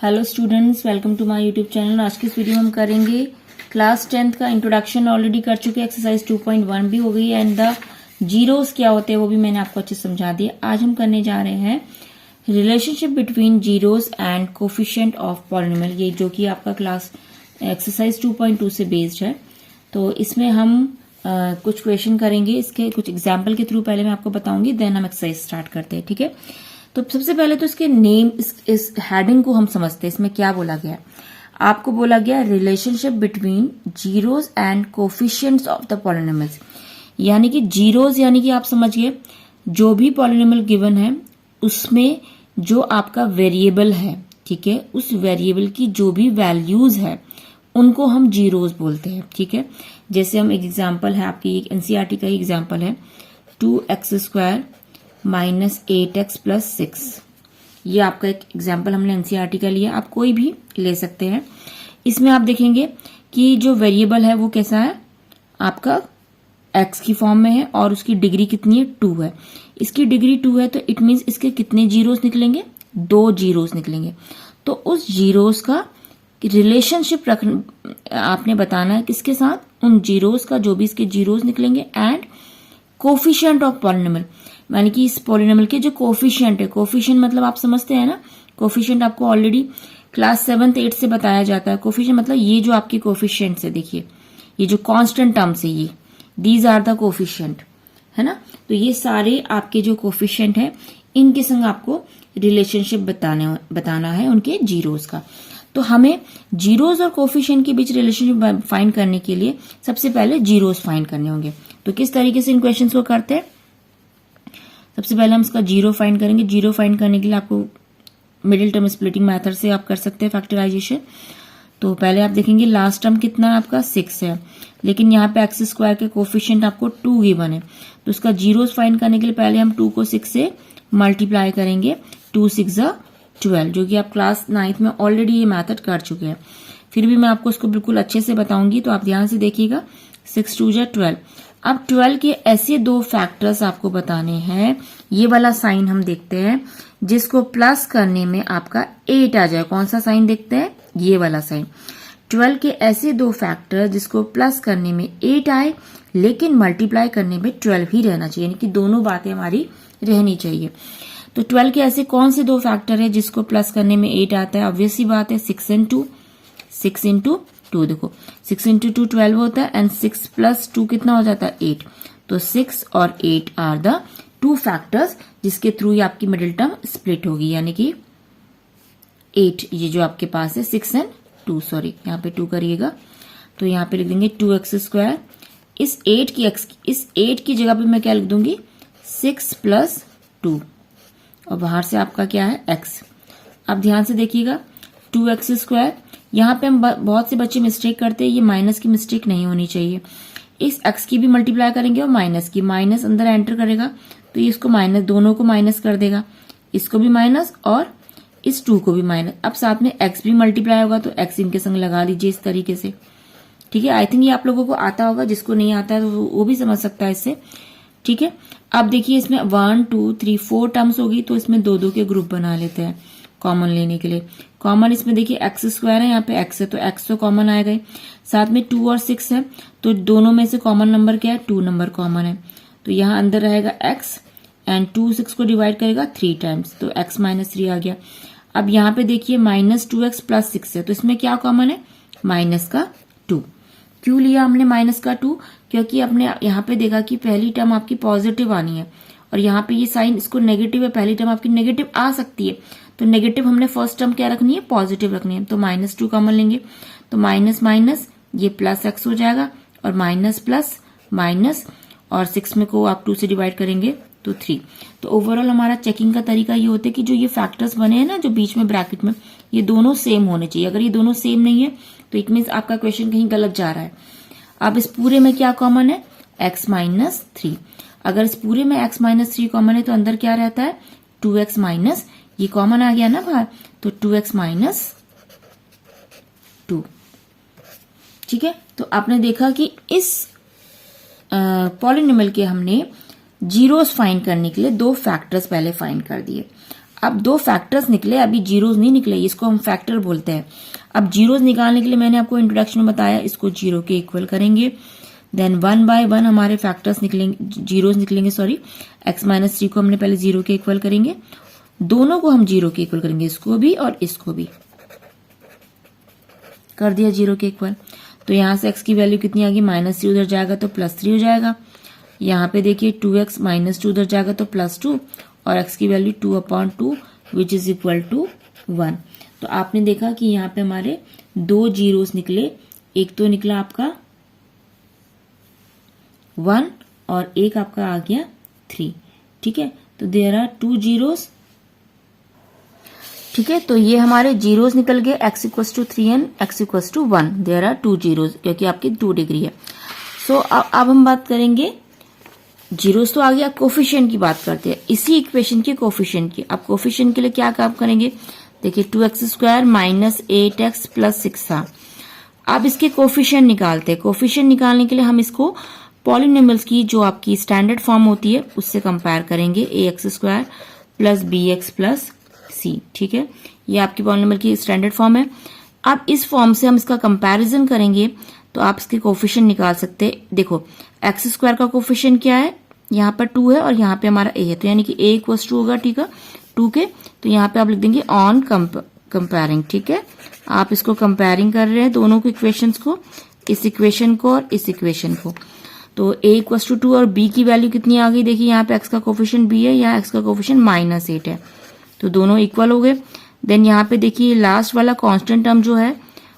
Hello students, welcome to my YouTube channel. आज की इस वीडियो में हम करेंगे क्लास 10th का इंट्रोडक्शन। ऑलरेडी कर चुके हैं, एक्सरसाइज 2.1 भी हो गई है एंड द जीरोस क्या होते हैं वो भी मैंने आपको अच्छे से समझा दिया। आज हम करने जा रहे हैं relationship between zeros and coefficient of polynomial, ये जो कि आपका क्लास एक्सरसाइज 2.2 से बेस्ड है। तो इसमें हम कुछ क्वेश्चन करेंगे, इसके कुछ एग्जाम्पल के थ्रू पहले मैं आपको बताऊंगी, देन हम एक्सरसाइज स्टार्ट करते हैं। ठीक है, तो सबसे पहले तो इसके नेम, इस हेडिंग को हम समझते हैं। इसमें क्या बोला गया है? आपको बोला गया relationship between zeros and coefficients of the polynomials, यानी कि जीरोस यानी कि आप समझिए जो भी पॉलिनोमियल गिवन है उसमें जो आपका वेरिएबल है, ठीक है, उस वेरिएबल की जो भी वैल्यूज है उनको हम जीरोस बोलते हैं। ठीक है, जैसे हम एक एग्जांपल है, आपकी एक एनसीईआरटी का ही एग्जांपल है, 2x² माइनस 8x प्लस 6। ये आपका एक एग्जाम्पल हमने एनसीईआरटी का लिया, आप कोई भी ले सकते हैं। इसमें आप देखेंगे कि जो वेरिएबल है वो कैसा है, आपका x की फॉर्म में है और उसकी डिग्री कितनी है, 2 है। इसकी डिग्री 2 है तो इट मीन्स इसके कितने जीरोस निकलेंगे, 2 जीरोस निकलेंगे। तो उस जीरोस का रिलेशनशिप आपने बताना है किसके साथ, उन जीरोस का, जो भी इसके जीरोस निकलेंगे एंड कोफिशिएंट ऑफ पॉलिनोमियल, यानी कि इस पॉलिनोमियल के जो कोफिशिएंट है, कोफिशिएंट मतलब आप समझते हैं ना, कोफिशिएंट आपको ऑलरेडी क्लास 7th 8th से बताया जाता है। कोफिशिएंट मतलब ये जो आपके कोफिशिएंट्स है, देखिए ये जो कांस्टेंट टर्म्स है, ये दीज आर द कोफिशिएंट, है ना। तो ये सारे आपके जो कोफिशिएंट है इनके संग आपको रिलेशनशिप बताना है उनके जीरोस का। तो हमें जीरोस और कोफिशिएंट के बीच रिलेशनशिप फाइंड करने के लिए सबसे पहले जीरोस फाइंड करने होंगे। तो किस तरीके से इन क्वेश्चंस को करते हैं, सबसे पहले हम इसका जीरो फाइंड करेंगे। जीरो फाइंड करने के लिए आपको मिडिल टर्म स्प्लिटिंग मेथड से आप कर सकते हैं फैक्टराइजेशन। तो पहले आप देखेंगे लास्ट टर्म कितना है आपका, 6 है, लेकिन यहाँ पे x² के कोफिशिएंट आपको 2 गिवन है। तो उसका जीरोस फाइंड करने के लिए पहले हम 2 को 6 से मल्टीप्लाई करेंगे, 2 6 12, जो कि आप क्लास 9th में ऑलरेडी ये मेथड कर चुके हैं। फिर भी मैं आपको इसको बिल्कुल अच्छे से बताऊंगी, तो आप ध्यान से देखिएगा। 6 2 12। अब 12 के ऐसे 2 फैक्टर्स आपको बताने हैं। ये वाला साइन हम देखते हैं जिसको प्लस करने में आपका 8 आ जाए। कौन सा साइन देखते हैं, ये वाला साइन। 12 के ऐसे 2 फैक्टर जिसको प्लस करने में 8 आए लेकिन मल्टीप्लाई करने में 12 ही रहना चाहिए, यानी कि दोनों बातें हमारी रहनी चाहिए। तो 12 के ऐसे कौन से 2 फैक्टर है जिसको प्लस करने में 8 आता है? ऑब्वियस सी बात है, 6 and 2। 6 into 2, देखो 6 into 2 12 होता है एंड 6 plus 2 कितना हो जाता है, 8। तो 6 और 8 आर द 2 फैक्टर्स जिसके थ्रू ये आपकी मिडिल टर्म स्प्लिट होगी, यानी कि 8, ये जो आपके पास है 6 and 2, सॉरी यहाँ पे 2 करिएगा, तो यहाँ पे लिख देंगे 2x²। इस 8 की जगह पे मैं क्या लिख दूंगी, 6 plus 2, और बाहर से आपका क्या है, x। अब ध्यान से देखिएगा 2x², यहाँ पे हम बहुत से बच्चे मिस्टेक करते हैं, ये माइनस की मिस्टेक नहीं होनी चाहिए। इस x की भी मल्टीप्लाई करेंगे और माइनस की, माइनस अंदर एंटर करेगा तो ये इसको माइनस, दोनों को माइनस कर देगा, इसको भी माइनस और इस 2 को भी माइनस। अब साथ में x भी मल्टीप्लाई होगा तो x इनके संग लगा लीजिए इस तरीके से। ठीक है, आई थिंक ये आप लोगों को आता होगा, जिसको नहीं आता है तो वो भी समझ सकता है इससे। ठीक है, अब देखिए इसमें 1 2 3 4 टर्म्स होगी, तो इसमें 2 2 के ग्रुप बना लेते हैं कॉमन लेने के लिए। कॉमन इसमें देखिए x² है, यहाँ पे x है तो x तो कॉमन आएगा, साथ में 2 और 6 है तो दोनों में से कॉमन नंबर क्या है, 2 नंबर कॉमन है। तो यहाँ अंदर रहेगा x एंड 2 6 को डिवाइड करेगा 3 टाइम्स, तो x -3 आ गया। अब यहाँ पे देखिए -2x प्लस 6 है, तो इसमें क्या कॉमन है, माइनस का 2। क्यों लिया हमने माइनस का 2, क्योंकि आपने यहाँ पे देखा कि पहली टर्म आपकी पॉजिटिव आनी है और यहाँ पे ये साइन इसको नेगेटिव है, पहली टर्म आपकी नेगेटिव आ सकती है, तो नेगेटिव हमने फर्स्ट टर्म क्या रखनी है, पॉजिटिव रखनी है। तो -2 कॉमन लेंगे तो माइनस माइनस ये प्लस x हो जाएगा और माइनस प्लस माइनस, और 6 में को आप 2 से डिवाइड करेंगे तो 3। तो ओवरऑल हमारा चेकिंग का तरीका ये होता है कि जो ये फैक्टर्स बने हैं ना, जो बीच में ब्रैकेट में, ये दोनों सेम होने चाहिए। अगर ये दोनों सेम नहीं है तो इट मीन्स आपका क्वेश्चन कहीं गलत जा रहा है। अब इस पूरे में क्या कॉमन है, x -3। अगर इस पूरे में x -3 कॉमन है तो अंदर क्या रहता है, 2x माइनस, ये कॉमन आ गया ना बाहर, तो 2x -2। ठीक है, तो आपने देखा कि इस पॉलिनोमियल के हमने जीरोस फाइंड करने के लिए 2 फैक्टर्स पहले फाइंड कर दिए। अब दो फैक्टर्स निकले, अभी जीरोस नहीं निकले, इसको हम फैक्टर बोलते हैं। अब जीरोस निकालने के लिए मैंने आपको इंट्रोडक्शन में बताया, इसको जीरो के इक्वल करेंगे, देन 1 बाय 1 हमारे फैक्टर्स निकलेंगे, जीरोस निकलेंगे, सॉरी, x माइनस 3 को हमने पहले जीरो के इक्वल करेंगे, दोनों को हम जीरो के इक्वल करेंगे, इसको भी और इसको भी कर दिया जीरो के इक्वल। तो यहां से x की वैल्यू कितनी आ गई, -3 उधर जाएगा तो +3 हो जाएगा। यहाँ पे देखिए 2x -2 उधर जाएगा तो +2 और x की value 2/2 which is equal to 1। तो आपने देखा कि यहाँ पे हमारे दो जीरोस निकले, एक तो निकला आपका 1 और एक आपका आ गया 3। ठीक है, तो देयर आर 2 जीरोस। ठीक है, तो ये हमारे जीरोस निकल गए, x = 3 and x = 1, there are 2 zeros, क्योंकि आपकी 2 डिग्री है। सो अब हम बात करेंगे, जीरोस तो आ गया, कोफिशिएंट की बात करते हैं, इसी इक्वेशन के कोफिशिएंट की। अब कोफिशिएंट के लिए क्या काम करेंगे, देखिए 2x² - 8x + 6 था। अब इसके कोफिशिएंट निकालते हैं। कोफिशिएंट निकालने के लिए हम इसको पॉलिनोमियल्स की जो आपकी स्टैंडर्ड फॉर्म होती है उससे कंपेयर करेंगे, ax² + bx + c। ठीक है, ये आपकी पॉलिनोमियल की स्टैंडर्ड फॉर्म है। अब इस फॉर्म से हम इसका कंपैरिजन करेंगे तो आप इसके कोफिशिएंट निकाल सकते हैं। देखो x² का कोफिशिएंट क्या है, यहाँ पर 2 है और यहाँ पे हमारा a है, तो यानी कि a = 2 होगा। ठीक है, 2 के, तो यहाँ पे आप लिख देंगे ऑन कंपेयरिंग। ठीक है, आप इसको कंपेयरिंग कर रहे हैं दोनों को, इक्वेशंस को, इस इक्वेशन को और इस इक्वेशन को। तो a = 2 और b की वैल्यू कितनी आ गई, देखिए यहाँ पे x का कोफिशिएंट b है, यहाँ x का कोफिशिएंट -8 है, तो दोनों इक्वल हो गए। देन यहाँ पे देखिए लास्ट वाला कांस्टेंट टर्म जो है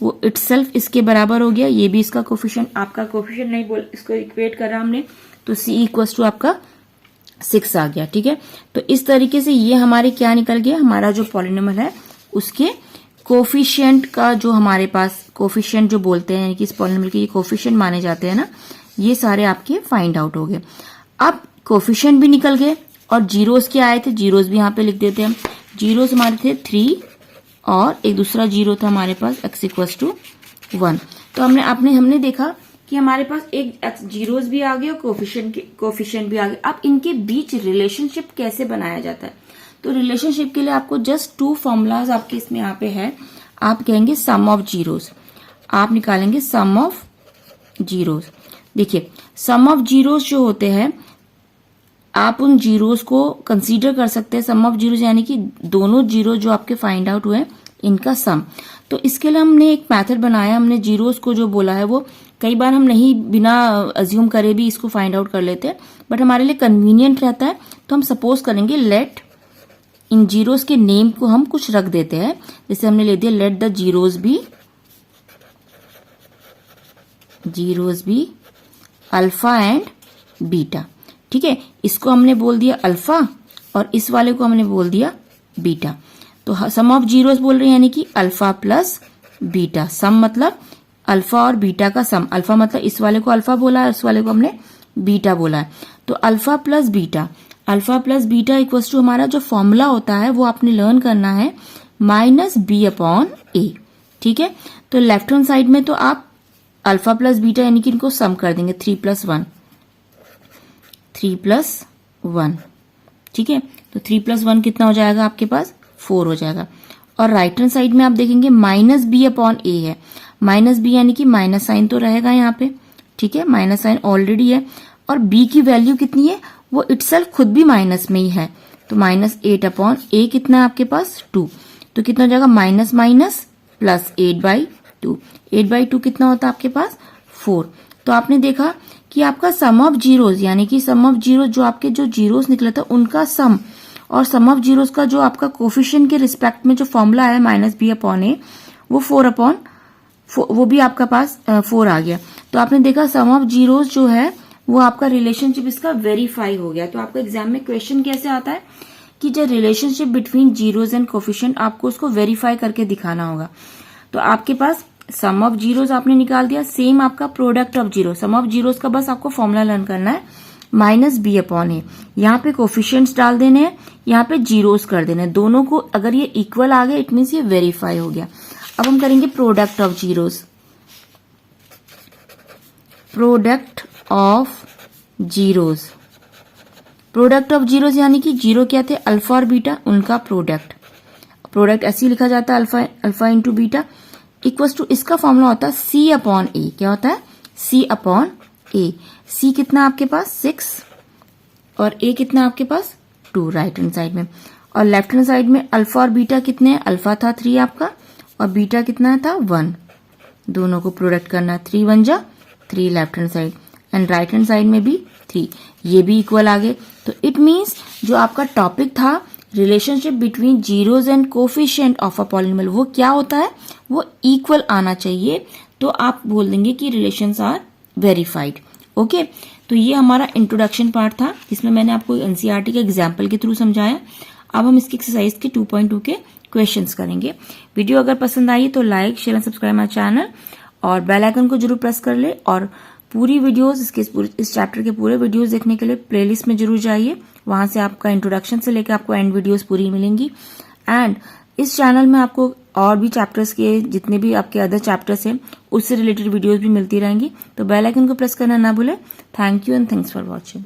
वो इटसेल्फ इसके बराबर हो गया, ये भी इसका कोफिशिएंट, आपका कोफिशिएंट नहीं बोल, इसको इक्वेट करा हमने, तो c = आपका 6 आ गया। ठीक है, तो इस तरीके से ये हमारे क्या निकल गया, हमारा जो पॉलिनोमियल है उसके कोफिशिएंट का, जो हमारे पास कोफिशिएंट जो बोलते हैं, यानी कि इस पॉलिनोमियल के ये कोफिशिएंट माने जाते हैं ना, ये सारे आपके फाइंड आउट हो गए। अब कोफिशिएंट भी निकल गए और जीरोस क्या आए थे, जीरोस भी यहाँ पे लिख देते हैं हम। जीरोस हमारे थे 3 और एक दूसरा जीरो था हमारे पास x = 1। तो हमने देखा कि हमारे पास एक जीरोस भी आ गए और कोफिशिएंट भी आ गए। अब इनके बीच रिलेशनशिप कैसे बनाया जाता है, तो रिलेशनशिप के लिए आपको जस्ट 2 फॉर्मूलाज आपके इसमें यहाँ पे है। आप कहेंगे सम ऑफ जीरोस, आप निकालेंगे सम ऑफ जीरोस। देखिए सम ऑफ जीरोस जो होते हैं, आप उन जीरोस को कंसीडर कर सकते हैं सम ऑफ जीरोस, यानी कि दोनों जीरो जो आपके फाइंड आउट हुए इनका सम। तो इसके लिए हमने एक मेथड बनाया, हमने जीरोस को जो बोला है वो कई बार हम नहीं बिना अज्यूम करे भी इसको फाइंड आउट कर लेते हैं, बट हमारे लिए कन्वीनियंट रहता है। तो हम सपोज करेंगे लेट, इन जीरोस के नेम को हम कुछ रख देते हैं, जैसे हमने ले दिया let the zeros be alpha and beta. ठीक है, इसको हमने बोल दिया अल्फा और इस वाले को हमने बोल दिया बीटा। तो सम ऑफ जीरोस बोल रहे हैं, यानी कि अल्फा प्लस बीटा। सम मतलब अल्फा और बीटा का सम, अल्फा मतलब इस वाले को अल्फा बोला है, इस वाले को हमने बीटा बोला है। तो अल्फा प्लस बीटा = हमारा जो फॉर्मूला होता है वो आपने लर्न करना है -b/a। ठीक है, तो लेफ्ट हैंड साइड में तो आप अल्फा प्लस बीटा यानी कि इनको सम कर देंगे, 3 + 1। ठीक है, तो 3 + 1 कितना हो जाएगा आपके पास, 4 हो जाएगा। और राइट हैंड साइड में आप देखेंगे -b/a है, -b यानी कि माइनस साइन तो रहेगा यहाँ पे। ठीक है, माइनस साइन ऑलरेडी है और b की वैल्यू कितनी है, वो इटसेल्फ खुद भी माइनस में ही है, तो -8/a कितना है आपके पास, 2। तो कितना हो जाएगा, माइनस प्लस 8/2, 8/2 कितना होता है आपके पास, 4। तो आपने देखा कि आपका सम ऑफ जीरोस, यानी कि सम ऑफ जीरोस जो आपके जो जीरोस निकला था उनका सम, और सम ऑफ जीरोस का जो आपका कोफिशिएंट के रिस्पेक्ट में जो फॉर्मूला है -b/a, वो 4/4, वो भी आपका पास 4 आ गया। तो आपने देखा सम ऑफ जीरोस जो है वो आपका रिलेशनशिप इसका वेरीफाई हो गया। तो आपका एग्जाम में क्वेश्चन कैसे आता है कि जो relationship between zeros and coefficient, आपको उसको वेरीफाई करके दिखाना होगा। तो आपके पास सम ऑफ जीरोस आपने निकाल दिया, सेम आपका product of zero, sum of zeros का बस आपको फॉर्मूला लर्न करना है -b/a। यहाँ पे कोफिशिएंट्स डाल देने हैं, यहाँ पे जीरोस कर देने हैं, दोनों को अगर ये इक्वल आ गए इट मीन्स ये वेरीफाई हो गया। अब हम करेंगे product of zeros, product of zeros यानी कि जीरो क्या थे, अल्फा और बीटा, उनका प्रोडक्ट ऐसे ही लिखा जाता है, alpha into beta equals to, इसका फॉर्मूला होता है सी अपॉन ए। क्या होता है, सी अपॉन ए। सी कितना आपके पास 6 और ए कितना आपके पास 2 राइट हैंड साइड में, और लेफ्ट हैंड साइड में अल्फा और बीटा कितने हैं, अल्फा था 3 आपका और बीटा कितना था 1, दोनों को प्रोडक्ट करना है, 3 1 जा 3 left hand side and right hand side में भी 3, ये भी इक्वल आ गए। तो इट मीन्स जो आपका टॉपिक था relationship between zeros and coefficient of a polynomial, वो क्या होता है, वो इक्वल आना चाहिए, तो आप बोल देंगे कि रिलेशंस आर वेरीफाइड। ओके, तो ये हमारा इंट्रोडक्शन पार्ट था जिसमें मैंने आपको एनसीईआरटी के एग्जाम्पल के थ्रू समझाया। अब हम इसकी एक्सरसाइज के 2.2 के क्वेश्चंस करेंगे। वीडियो अगर पसंद आई तो like share and subscribe my channel और बेल आइकन को जरूर प्रेस कर ले, और पूरी वीडियोस इस चैप्टर के पूरे वीडियोस देखने के लिए प्लेलिस्ट में जरूर जाइए, वहां से आपका इंट्रोडक्शन से लेकर आपको एंड वीडियोस पूरी मिलेंगी। एंड इस चैनल में आपको और भी चैप्टर्स के जितने भी आपके अदर चैप्टर्स हैं उससे रिलेटेड वीडियोस भी मिलती रहेंगी, तो बेल आइकन को प्रेस करना ना भूलें। Thank you and thanks for watching.